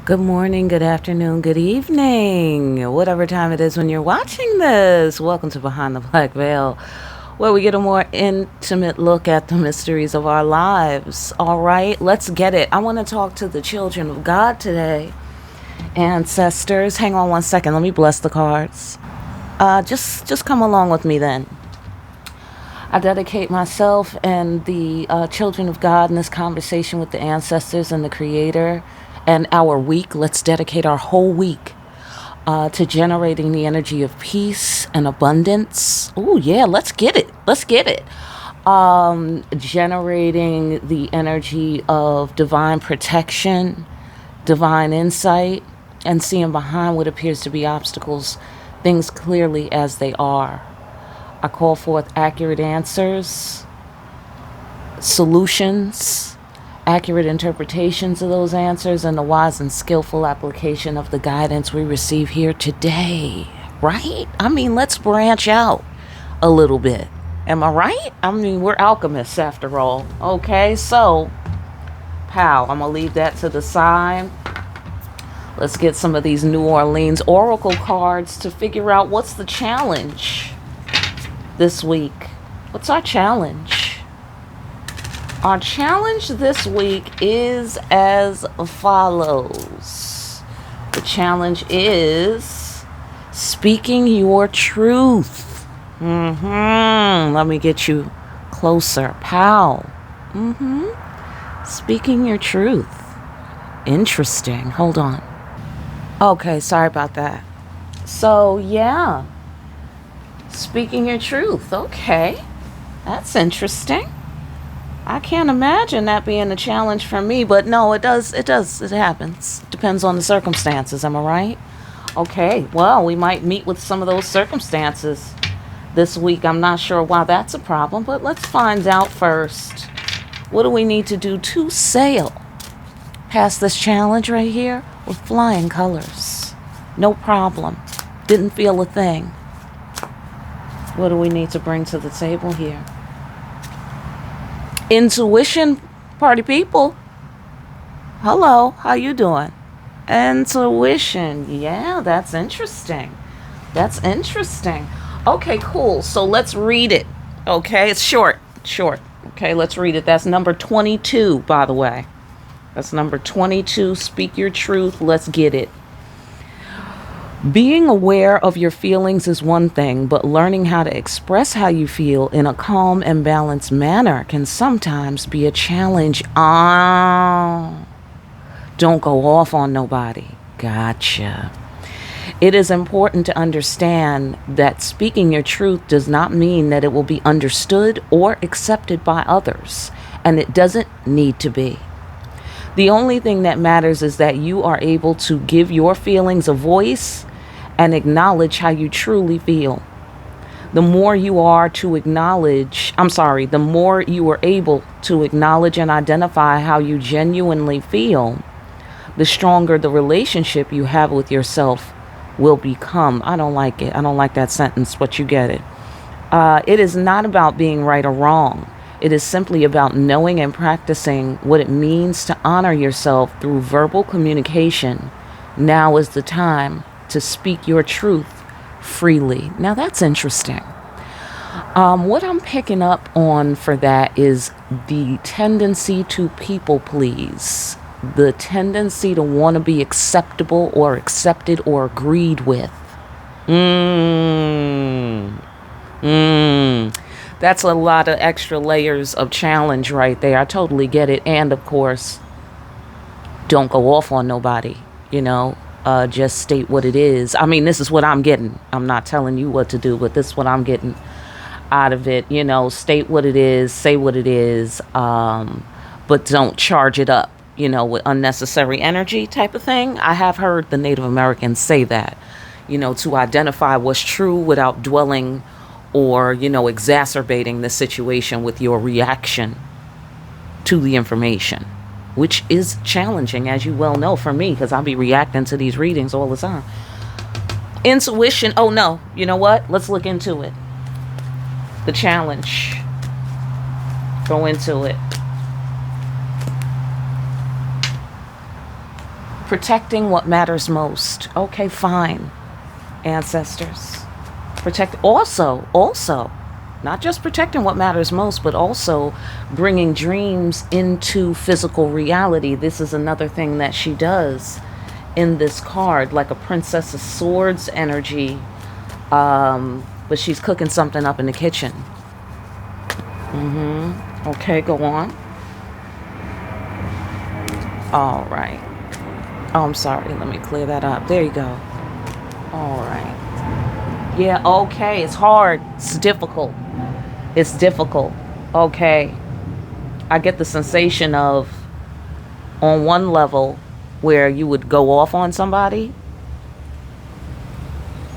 Good morning, good afternoon, good evening, whatever time it is when you're watching this. Welcome to Behind the Black Veil, where we get a more intimate look at the mysteries of our lives. All right, let's get it. I want to talk to the children of God today. Ancestors, hang on one second. Let me bless the cards. Just come along with me then. I dedicate myself and the children of God in this conversation with the ancestors and the Creator and our week. Let's dedicate our whole week to generating the energy of peace and abundance. Oh, yeah, let's get it. Let's get it. Generating the energy of divine protection, divine insight, and seeing behind what appears to be obstacles, things clearly as they are. I call forth accurate answers, solutions, accurate interpretations of those answers, and the wise and skillful application of the guidance we receive here today. Right? I mean, let's branch out a little bit. Am I right? I mean, we're alchemists after all. Okay, so, I'm going to leave that to the side. Let's get some of these New Orleans Oracle cards to figure out what's the challenge this week. What's our challenge? Our challenge this week is as follows. The challenge is speaking your truth. Let me get you closer. Pal. Speaking your truth. Interesting. Hold on. Okay, sorry about that. So, yeah. Speaking your truth. Okay. That's interesting. I can't imagine that being a challenge for me, but no, it happens. Depends on the circumstances, am I right? Okay, well, we might meet with some of those circumstances this week. I'm not sure why that's a problem, but let's find out first. What do we need to do to sail past this challenge right here with flying colors? No problem. Didn't feel a thing. What do we need to bring to the table here? Intuition, party people. Hello, how you doing? Intuition. Yeah, that's interesting. That's interesting. Okay, cool. So let's read it. Okay, it's short. Okay, let's read it. That's number 22, by the way. That's number 22. Speak your truth. Let's get it. Being aware of your feelings is one thing, but learning how to express how you feel in a calm and balanced manner can sometimes be a challenge. Don't go off on nobody. Gotcha. It is important to understand that speaking your truth does not mean that it will be understood or accepted by others, and it doesn't need to be. The only thing that matters is that you are able to give your feelings a voice and acknowledge how you truly feel. The more you are able to acknowledge and identify how you genuinely feel, the stronger the relationship you have with yourself will become. I don't like it. I don't like that sentence, but you get it. It is not about being right or wrong. It is simply about knowing and practicing what it means to honor yourself through verbal communication. Now is the time to speak your truth freely. Now that's interesting. What I'm picking up on for that is the tendency to people please, the tendency to want to be acceptable or accepted or agreed with. That's a lot of extra layers of challenge right there. I totally get it. And of course, don't go off on nobody, just state what it is. I mean, this is what I'm getting. I'm not telling you what to do, but this is what I'm getting out of it. State what it is, say what it is, but don't charge it up, with unnecessary energy type of thing. I have heard the Native Americans say that, to identify what's true without dwelling or, exacerbating the situation with your reaction to the information, which is challenging, as you well know, for me, because I'll be reacting to these readings all the time. Intuition. Oh, no. You know what? Let's look into it. The challenge. Go into it. Protecting what matters most. Okay, fine, ancestors. Protect also, not just protecting what matters most, but also bringing dreams into physical reality. This is another thing that she does in this card, like a Princess of Swords energy, but she's cooking something up in the kitchen. Okay, go on. All right. Oh, I'm sorry. Let me clear that up. There you go. All right. Yeah, okay. It's hard. It's difficult. It's difficult. Okay. I get the sensation of, on one level, where you would go off on somebody.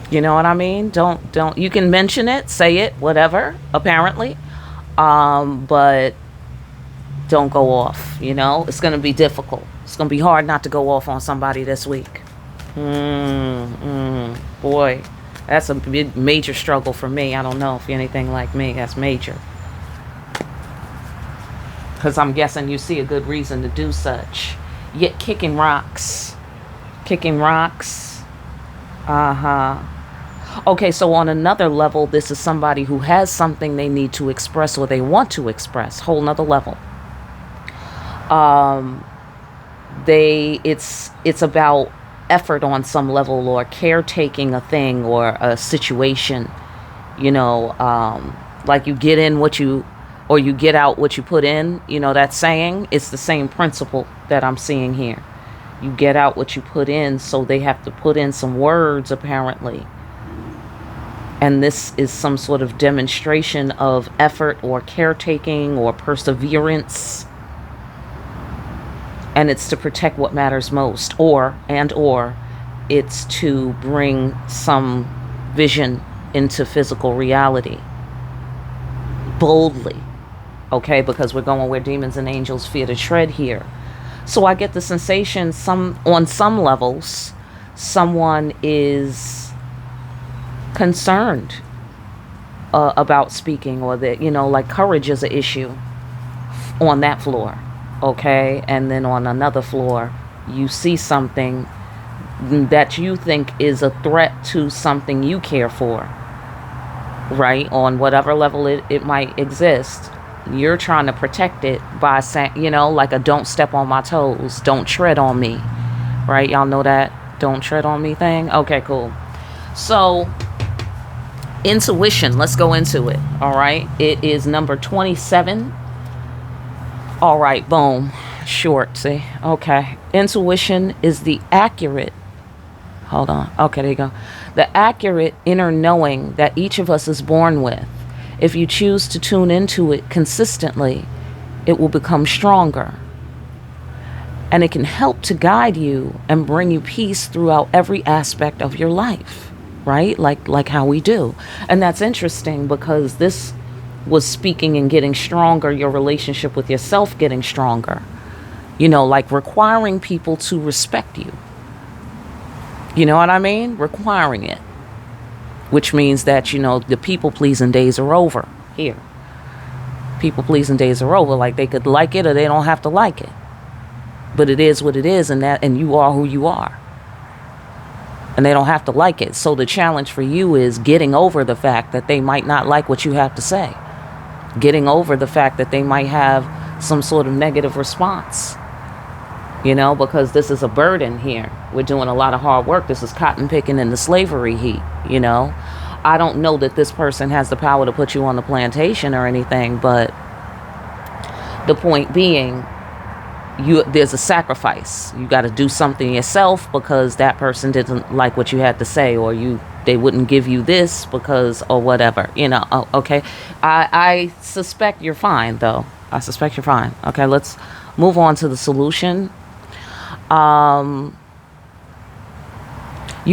You know what I mean? Don't, you can mention it, say it, whatever, apparently. But don't go off, you know? It's going to be difficult. It's going to be hard not to go off on somebody this week. Boy, that's a big, major struggle for me. I don't know if you're anything like me. That's major. Because I'm guessing you see a good reason to do such. Yet kicking rocks. Kicking rocks. Okay, so on another level, this is somebody who has something they need to express or they want to express. Whole nother level. It's about effort on some level, or caretaking a thing or a situation. You know, like you get in what you, or you get out what you put in. You know that saying? It's the same principle that I'm seeing here. You get out what you put in, so they have to put in some words, apparently. And this is some sort of demonstration of effort or caretaking or perseverance. And it's to protect what matters most, or it's to bring some vision into physical reality boldly. Okay, because we're going where demons and angels fear to tread here. So I get the sensation on some levels, someone is concerned about speaking, or that, you know, like courage is an issue on that floor. Okay, and then on another floor, you see something that you think is a threat to something you care for, right? On whatever level it might exist. You're trying to protect it by saying, you know, like a don't step on my toes, don't tread on me, right? Y'all know that don't tread on me thing? Okay, cool. So, intuition, let's go into it, all right? It is number 27. All right, boom. Short, see? Okay. Intuition is the accurate, hold on. Okay, there you go. The accurate inner knowing that each of us is born with. If you choose to tune into it consistently, it will become stronger. And it can help to guide you and bring you peace throughout every aspect of your life, right? Like how we do. And that's interesting, because this was speaking and getting stronger, your relationship with yourself getting stronger, you know, like requiring people to respect you. You know what I mean? Requiring it, which means that, you know, the people pleasing days are over here. People pleasing days are over. Like, they could like it or they don't have to like it, but it is what it is, and you are who you are, and they don't have to like it. So the challenge for you is getting over the fact that they might not like what you have to say. Getting over the fact that they might have some sort of negative response, you know, because this is a burden here. We're doing a lot of hard work. This is cotton picking in the slavery heat, you know. I don't know that this person has the power to put you on the plantation or anything, but the point being, there's a sacrifice. You got to do something yourself because that person didn't like what you had to say, or they wouldn't give you this because, or whatever, you know. Oh, okay. I suspect you're fine, though. I suspect you're fine. Okay, let's move on to the solution. You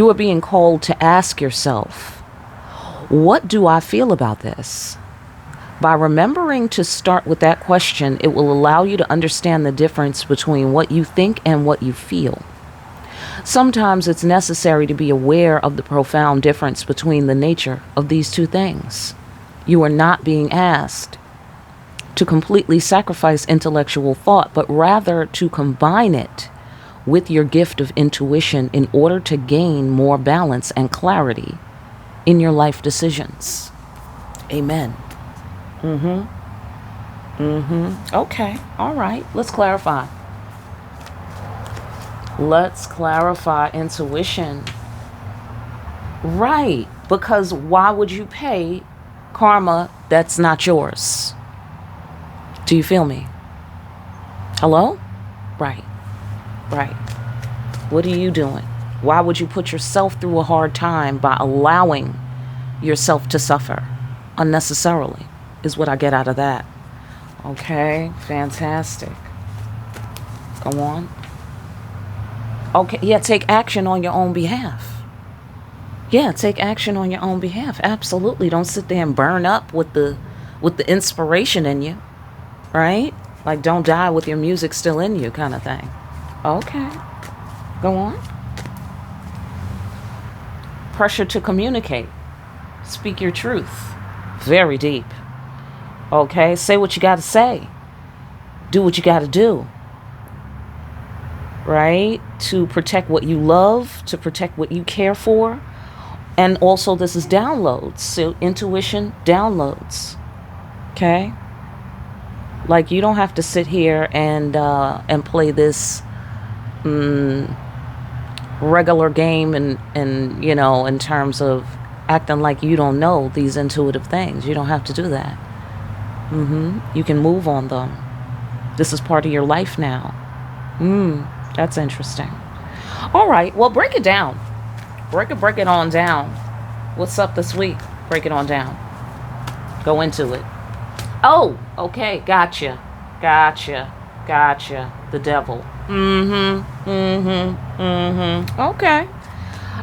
are being called to ask yourself, what do I feel about this? By remembering to start with that question, it will allow you to understand the difference between what you think and what you feel. Sometimes it's necessary to be aware of the profound difference between the nature of these two things. You are not being asked to completely sacrifice intellectual thought, but rather to combine it with your gift of intuition in order to gain more balance and clarity in your life decisions. Amen. Okay. All right. Let's clarify. Let's clarify intuition. Right. Because why would you pay karma that's not yours? Do you feel me? Hello? Right. Right. What are you doing? Why would you put yourself through a hard time by allowing yourself to suffer unnecessarily, is what I get out of that. Okay, fantastic. Go on. Okay, yeah, take action on your own behalf. Yeah, take action on your own behalf. Absolutely. Don't sit there and burn up with the inspiration in you, right? Like, don't die with your music still in you kind of thing. Okay. Go on. Pressure to communicate. Speak your truth. Very deep. Okay, say what you got to say. Do what you got to do. Right? To protect what you love, to protect what you care for. And also, this is downloads. So intuition downloads. Okay? Like, you don't have to sit here and play this regular game and you know, in terms of acting like you don't know these intuitive things. You don't have to do that. You can move on them. This is part of your life now. That's interesting. All right, well, break it down. Break it on down. What's up this week? Break it on down. Go into it. Oh, okay, gotcha. The devil. Okay.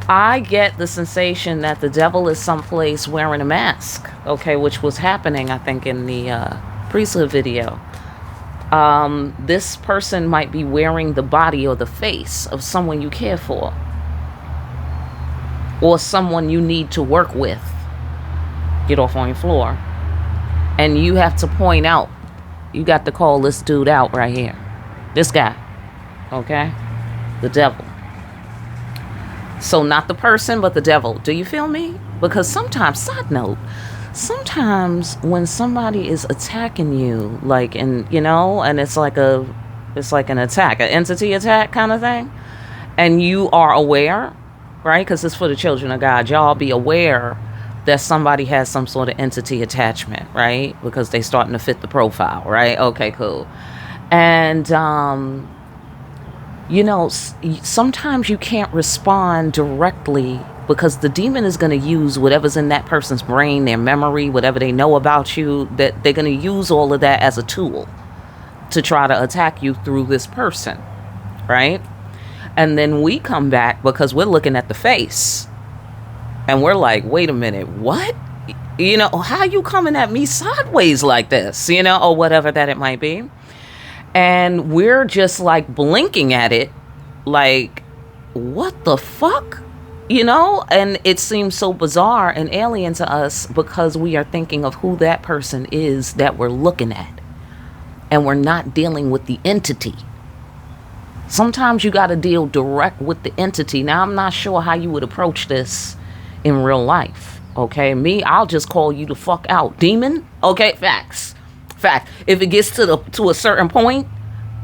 I get the sensation that the devil is someplace wearing a mask, okay, which was happening, I think, in the priesthood video. This person might be wearing the body or the face of someone you care for, or someone you need to work with. Get off on your floor. And you have to point out, you got to call this dude out right here. This guy, okay? The devil. So not the person, but the devil. Do you feel me? Because sometimes, side note, sometimes when somebody is attacking you, like, and you know, and it's like an attack, an entity attack kind of thing, and you are aware, right? Because it's for the children of God. Y'all be aware that somebody has some sort of entity attachment, right? Because they starting to fit the profile, right? Okay, cool. And you know, sometimes you can't respond directly because the demon is going to use whatever's in that person's brain, their memory, whatever they know about you, that they're going to use all of that as a tool to try to attack you through this person, right? And then we come back because we're looking at the face and we're like, wait a minute, what? You know, how you coming at me sideways like this, you know, or whatever that it might be. And we're just like blinking at it like, what the fuck? You know, and it seems so bizarre and alien to us because we are thinking of who that person is that we're looking at. And we're not dealing with the entity. Sometimes you got to deal direct with the entity. Now, I'm not sure how you would approach this in real life. Okay, me, I'll just call you the fuck out. Demon? Okay, facts. Fact. If it gets to a certain point,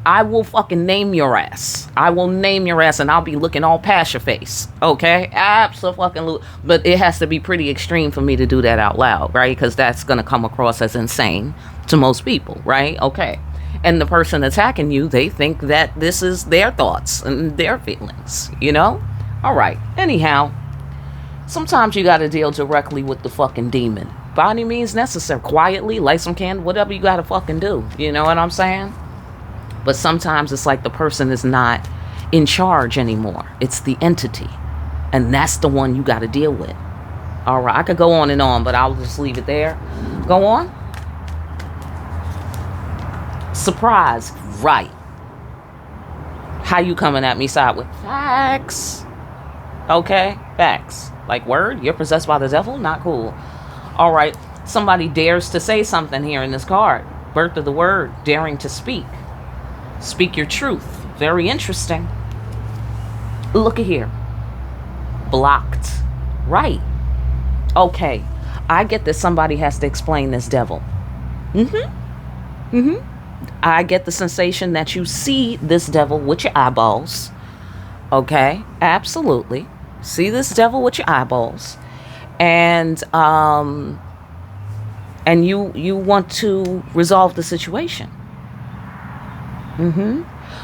I will fucking name your ass. I will name your ass and I'll be looking all past your face. Okay? Absolutely. But it has to be pretty extreme for me to do that out loud, right? Because that's going to come across as insane to most people, right? Okay. And the person attacking you, they think that this is their thoughts and their feelings, you know? All right. Anyhow, sometimes you got to deal directly with the fucking demon. By any means necessary. Quietly, light some candle, whatever you gotta fucking do. You know what I'm saying? But sometimes it's like the person is not in charge anymore. It's the entity. And that's the one you gotta deal with. Alright, I could go on and on, but I'll just leave it there. Go on. Surprise. Right. How you coming at me sideways? Facts. Okay? Facts. Like, word? You're possessed by the devil? Not cool. All right, somebody dares to say something here in this card. Birth of the word, daring to speak. Speak your truth. Very interesting. Look at here. Blocked. Right. Okay. I get that somebody has to explain this devil. I get the sensation that you see this devil with your eyeballs. Okay? Absolutely. See this devil with your eyeballs. And you want to resolve the situation.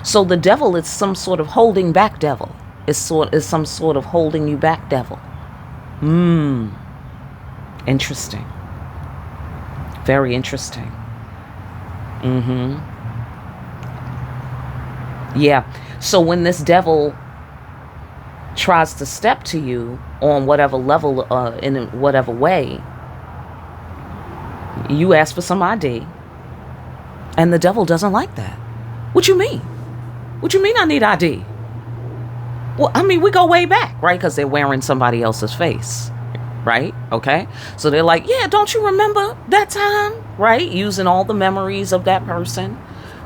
So the devil is some sort of holding back devil. Is some sort of holding you back devil. Interesting. Very interesting. Yeah. So when this devil tries to step to you on whatever level, in whatever way, you ask for some ID, and the devil doesn't like that. What you mean? What you mean I need ID? Well, I mean, we go way back, right? Because they're wearing somebody else's face, right? Okay. So they're like, yeah, don't you remember that time? Right? Using all the memories of that person,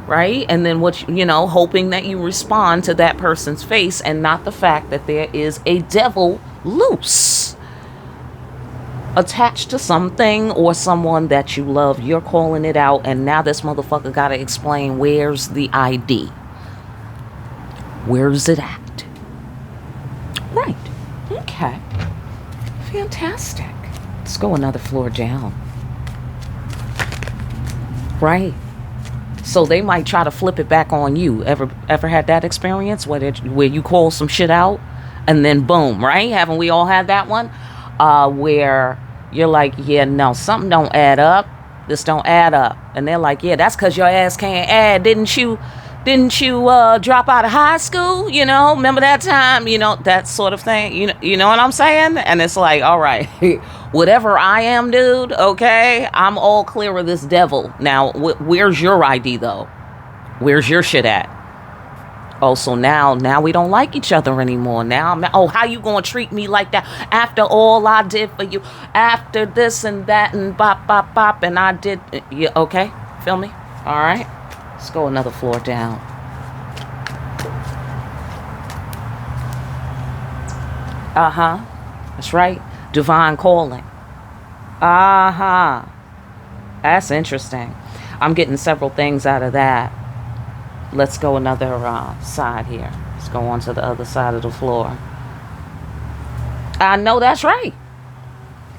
right? And then hoping that you respond to that person's face and not the fact that there is a devil loose attached to something or someone that you love. You're calling it out, and now this motherfucker gotta explain, where's the ID? Where's it at? Right. Okay. Fantastic. Let's go another floor down. Right. So they might try to flip it back on you. Ever had that experience where you call some shit out and then boom, right? Haven't we all had that one? Where you're like, yeah, no, something don't add up. This don't add up. And they're like, yeah, that's because your ass can't add. Didn't you drop out of high school? Remember that time? That sort of thing. You know what I'm saying? And it's like, all right, whatever I am, dude, okay, I'm all clear of this devil. Now, where's your ID, though? Where's your shit at? Oh, so now we don't like each other anymore. How you gonna treat me like that after all I did for you? After this and that and bop, bop, bop, and I did, yeah, okay, feel me? All right, let's go another floor down. That's right, divine calling. That's interesting. I'm getting several things out of that. Let's go another side here. Let's go on to the other side of the floor. I know that's right.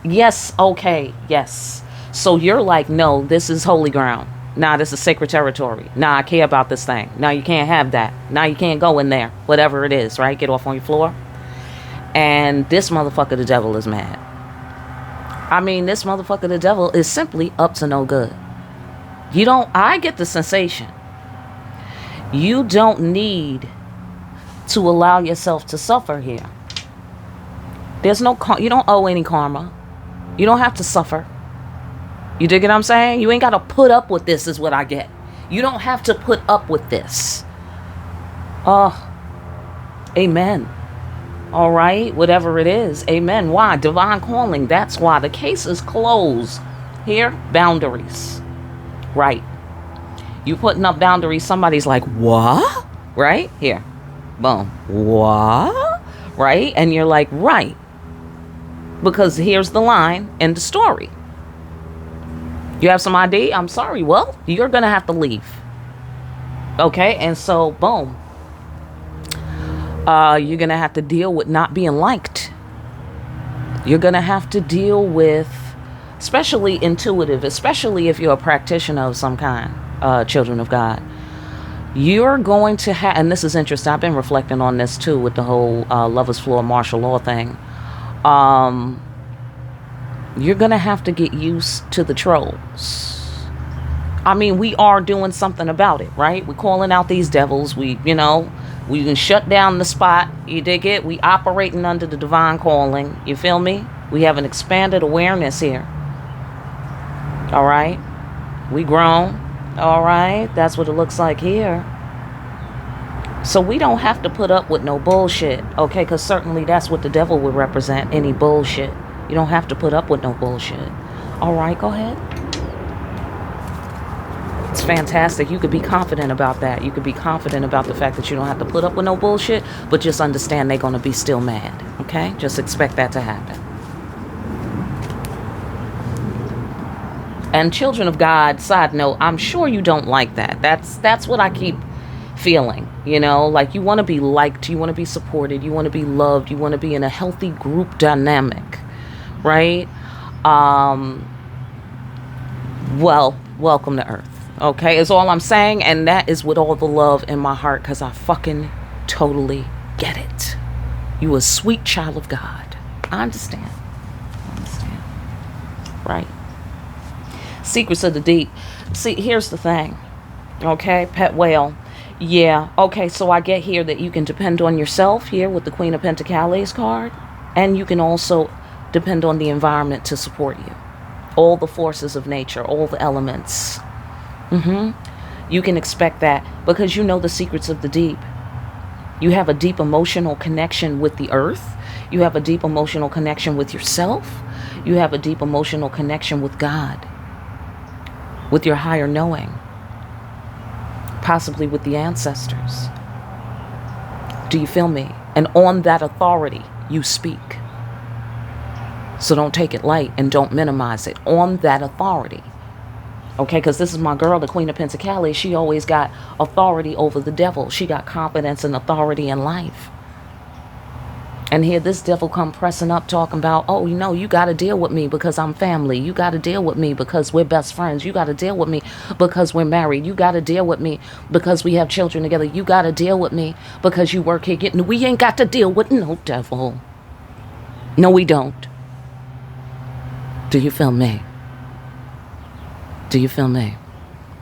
Yes, okay, yes. So you're like, no, this is holy ground. Nah, this is sacred territory. Nah, I care about this thing. Nah, you can't have that. Nah, you can't go in there. Whatever it is, right? Get off on your floor. And this motherfucker, the devil, is mad. I mean, this motherfucker, the devil, is simply up to no good. I get the sensation. You don't need to allow yourself to suffer here. There's no, you don't owe any karma. You don't have to suffer. You dig what I'm saying? You ain't got to put up with this, is what I get. You don't have to put up with this. Amen. All right, whatever it is. Amen. Why? Divine calling. That's why. The case is closed. Here, boundaries. Right. You putting up boundaries, somebody's like, what? Right? Here. Boom. What? Right? And you're like, right. Because here's the line in the story. You have some ID? I'm sorry. Well, you're going to have to leave. Okay? And so, boom. You're going to have to deal with not being liked. You're going to have to deal with, especially intuitive, especially if you're a practitioner of some kind, children of God. You're going to have, and this is interesting, I've been reflecting on this too with the whole Lover's Floor martial law thing. You're going to have to get used to the trolls. I mean, we are doing something about it, right? We're calling out these devils. We can shut down the spot. You dig it? We operating under the divine calling. You feel me? We have an expanded awareness here. All right? We grown. All right? That's what it looks like here. So we don't have to put up with no bullshit, okay? Because certainly that's what the devil would represent, any bullshit. You don't have to put up with no bullshit. All right, go ahead. It's fantastic. You could be confident about that. You could be confident about the fact that you don't have to put up with no bullshit, but just understand they're going to be still mad. Okay? Just expect that to happen. And children of God, side note, I'm sure you don't like that. That's what I keep feeling, you know, like you want to be liked, you want to be supported, you want to be loved, you want to be in a healthy group dynamic, right? Well, welcome to Earth. Okay, is all I'm saying, and that is with all the love in my heart, because I fucking totally get it. You a sweet child of God. I understand. Right. Secrets of the deep. See, here's the thing. Okay, pet whale. Yeah, okay, so I get here that you can depend on yourself here with the Queen of Pentacles card, and you can also depend on the environment to support you. All the forces of nature, all the elements. You can expect that because you know the secrets of the deep. You have a deep emotional connection with the earth. You have a deep emotional connection with yourself. You have a deep emotional connection with God, with your higher knowing, possibly with the ancestors. Do you feel me? And on that authority, you speak. So don't take it light and don't minimize it. On that authority. Okay, because this is my girl, the Queen of Pentacles. She always got authority over the devil. She got confidence and authority in life. And here this devil come pressing up talking about, oh, you know, you got to deal with me because I'm family. You got to deal with me because we're best friends. You got to deal with me because we're married. You got to deal with me because we have children together. You got to deal with me because you work here. We ain't got to deal with no devil. No, we don't. Do you feel me? Do you feel me?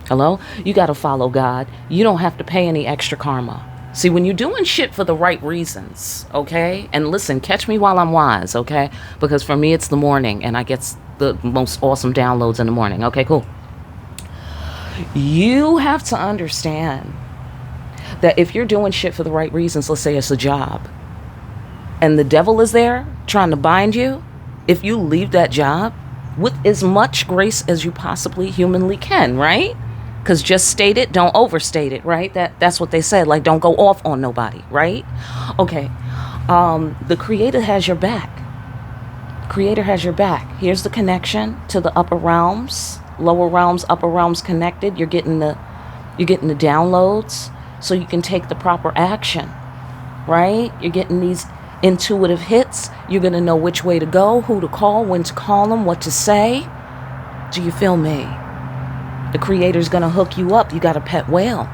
Hello? You got to follow God. You don't have to pay any extra karma. See, when you're doing shit for the right reasons, okay? And listen, catch me while I'm wise, okay? Because for me, it's the morning, and I get the most awesome downloads in the morning. Okay, cool. You have to understand that if you're doing shit for the right reasons, let's say it's a job, and the devil is there trying to bind you, if you leave that job with as much grace as you possibly humanly can, right? Because just state it, don't overstate it, right? That's what they said, like don't go off on nobody, right? Okay, the Creator has your back. Creator has your back. Here's the connection to the upper realms, lower realms, upper realms connected. You're getting the downloads so you can take the proper action, right? You're getting these intuitive hits. You're going to know which way to go, who to call, when to call them, what to say. Do you feel me? The Creator's going to hook you up. You got a pet whale.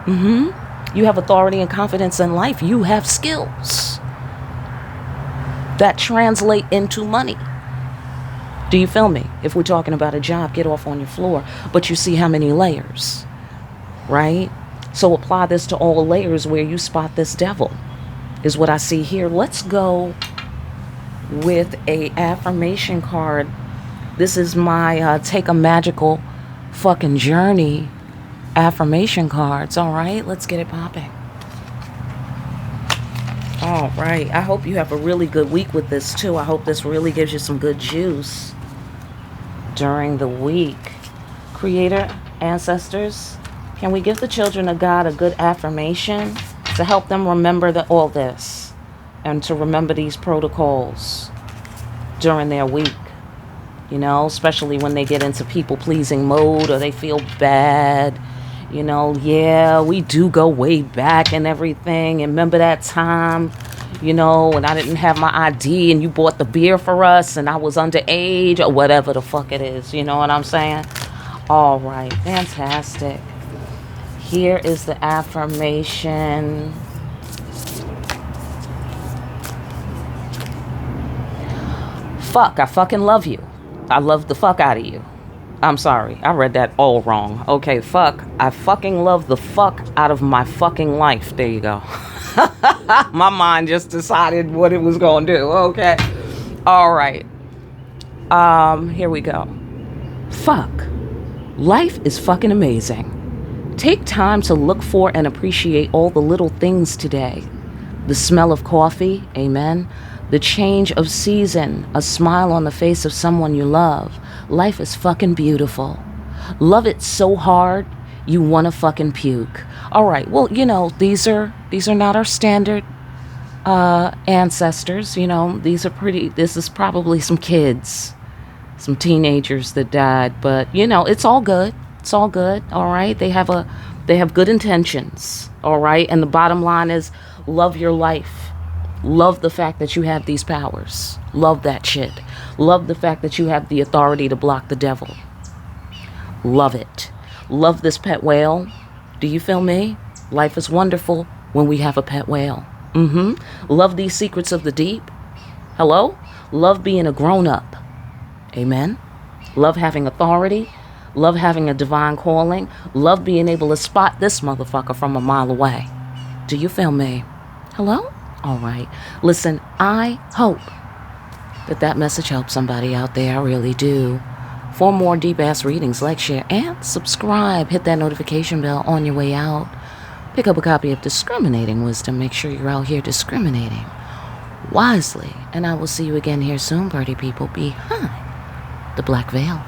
You have authority and confidence in life. You have skills that translate into money. Do you feel me? If we're talking about a job, get off on your floor. But you see how many layers, right? So apply this to all layers where you spot this devil, is what I see here. Let's go with a affirmation card. This is my take a magical fucking journey affirmation cards. All right, let's get it popping. All right, I hope you have a really good week with this too. I hope this really gives you some good juice during the week. Creator, ancestors, can we give the children of God a good affirmation to help them remember all this and to remember these protocols during their week? You know, especially when they get into people-pleasing mode or they feel bad. You know, yeah, we do go way back and everything. And remember that time, you know, when I didn't have my ID and you bought the beer for us and I was underage or whatever the fuck it is. You know what I'm saying? All right, fantastic. Here is the affirmation. Fuck, I fucking love you. I love the fuck out of you. I'm sorry, I read that all wrong. Okay, fuck. I fucking love the fuck out of my fucking life. There you go. My mind just decided what it was gonna do. Okay. All right. Here we go. Fuck. Life is fucking amazing. Take time to look for and appreciate all the little things today. The smell of coffee, amen. The change of season, a smile on the face of someone you love. Life is fucking beautiful. Love it so hard you want to fucking puke. All right. Well, these are not our standard ancestors. This is probably some kids, some teenagers that died, but it's all good. It's all good. All right. They have good intentions. All right. And the bottom line is love your life. Love the fact that you have these powers. Love that shit. Love the fact that you have the authority to block the devil. Love it. Love this pet whale. Do you feel me? Life is wonderful when we have a pet whale. Love these secrets of the deep. Hello? Love being a grown-up. Amen? Love having authority. Love having a divine calling. Love being able to spot this motherfucker from a mile away. Do you feel me? Hello? All right. Listen, I hope that message helps somebody out there. I really do. For more deep-ass readings, like, share, and subscribe. Hit that notification bell on your way out. Pick up a copy of Discriminating Wisdom. Make sure you're out here discriminating wisely. And I will see you again here soon, party people, behind the black veil.